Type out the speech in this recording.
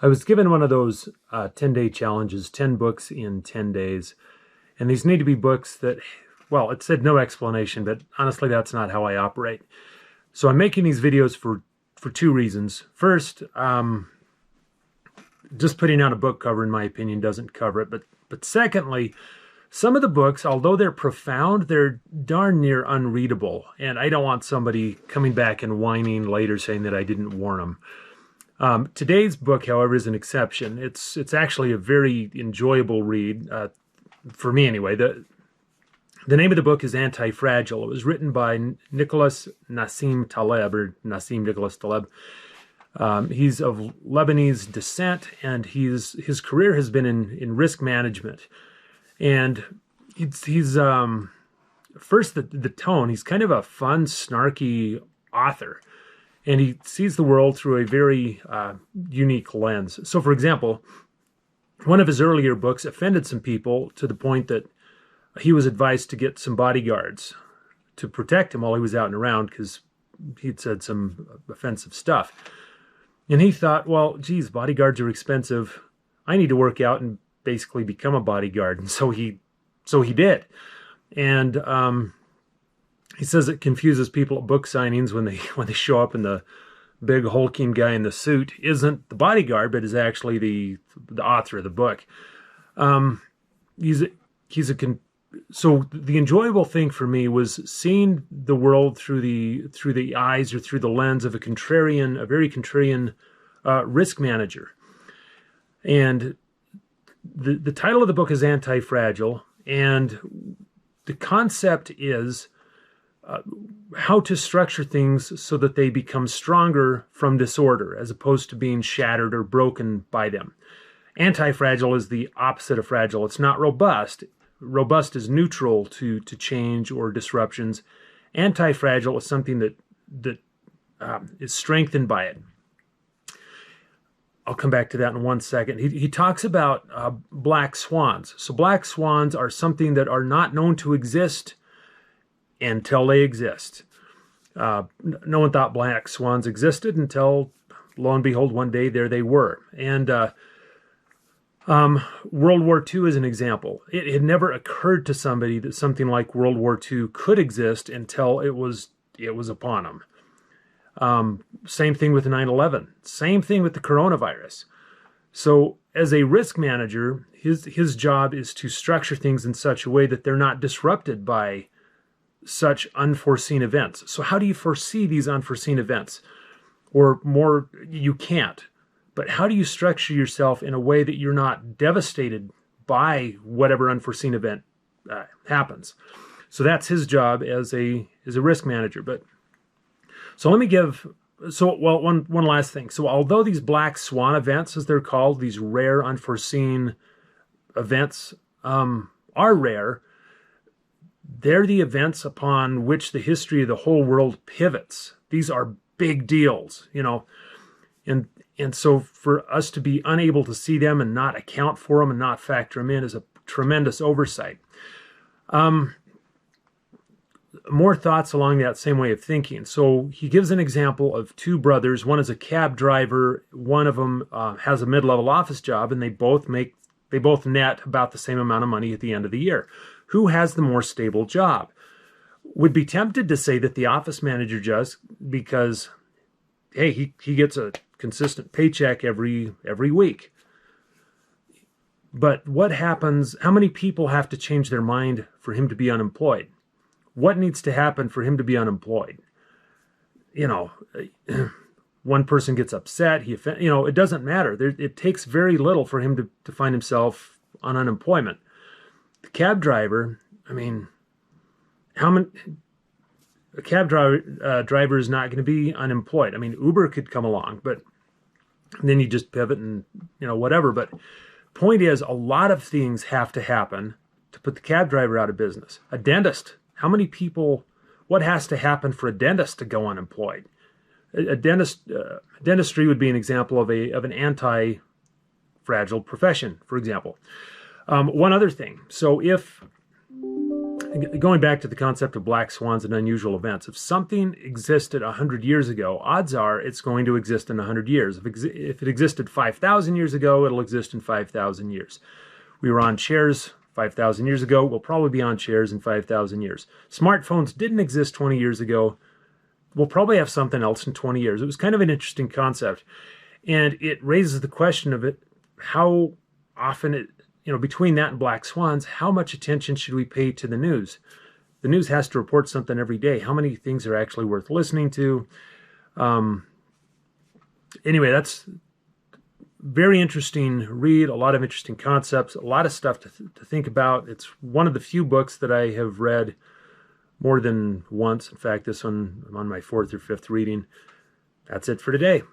I was given one of those 10-day challenges, 10 books in 10 days. And these need to be books that, well, it said no explanation, but honestly, that's not how I operate. So I'm making these videos for two reasons. First, just putting out a book cover, in my opinion, doesn't cover it. But secondly, some of the books, although they're profound, they're darn near unreadable. And I don't want somebody coming back and whining later saying that I didn't warn them. Today's book, however, is an exception. It's actually a very enjoyable read, for me anyway. The name of the book is Antifragile. It was written by Nassim Taleb, or Nassim Nicholas Taleb. He's of Lebanese descent, and his career has been in risk management. And he's first the tone. He's kind of a fun, snarky author, and he sees the world through a very unique lens. So, for example, one of his earlier books offended some people to the point that he was advised to get some bodyguards to protect him while he was out and around because he'd said some offensive stuff. And he thought, well, geez, bodyguards are expensive. I need to work out and basically become a bodyguard. And so he did. And he says it confuses people at book signings when they show up and the big hulking guy in the suit isn't the bodyguard, but is actually the author of the book. So the enjoyable thing for me was seeing the world through the eyes or through the lens of a very contrarian risk manager. And the title of the book is Antifragile, and the concept is how to structure things so that they become stronger from disorder as opposed to being shattered or broken by them. Antifragile is the opposite of fragile. It's not robust. Robust is neutral to change or disruptions. Antifragile is something that is strengthened by it. I'll come back to that in 1 second. He talks about black swans. So black swans are something that are not known to exist until they exist. No one thought black swans existed until, lo and behold, one day there they were. And World War II is an example. It had never occurred to somebody that something like World War II could exist until it was upon them. Same thing with 9/11. Same thing with the coronavirus. So as a risk manager, his job is to structure things in such a way that they're not disrupted by such unforeseen events. So how do you foresee these unforeseen events? Or more, you can't. But how do you structure yourself in a way that you're not devastated by whatever unforeseen event happens? So that's his job as a risk manager. So let me give one last thing. So although these black swan events, as they're called, these rare unforeseen events are rare, they're the events upon which the history of the whole world pivots. These are big deals, and so for us to be unable to see them and not account for them and not factor them in is a tremendous oversight. More thoughts along that same way of thinking. So he gives an example of two brothers. One is a cab driver. One of them has a mid-level office job, and they both net about the same amount of money at the end of the year. Who has the more stable job? Would be tempted to say that the office manager does, because, hey, he gets a consistent paycheck every week. But what happens? How many people have to change their mind for him to be unemployed? What needs to happen for him to be unemployed? One person gets upset. It doesn't matter. It takes very little for him to find himself on unemployment. The cab driver, a cab driver is not going to be unemployed. Uber could come along, but then you just pivot and, whatever. But point is, a lot of things have to happen to put the cab driver out of business. A dentist, what has to happen for a dentist to go unemployed? Dentistry would be an example of an anti-fragile profession, for example. One other thing. So if going back to the concept of black swans and unusual events, if something existed 100 years ago, odds are it's going to exist in 100 years. If it existed 5,000 years ago, it'll exist in 5,000 years. We were on chairs 5,000 years ago. We'll probably be on chairs in 5,000 years. Smartphones didn't exist 20 years ago. We'll probably have something else in 20 years. It was kind of an interesting concept. And it raises the question of it, how often between that and black swans, how much attention should we pay to the news? The news has to report something every day. How many things are actually worth listening to? Anyway, that's very interesting read, a lot of interesting concepts, a lot of stuff to think about. It's one of the few books that I have read more than once. In fact, this one, I'm on my 4th or 5th reading. That's it for today.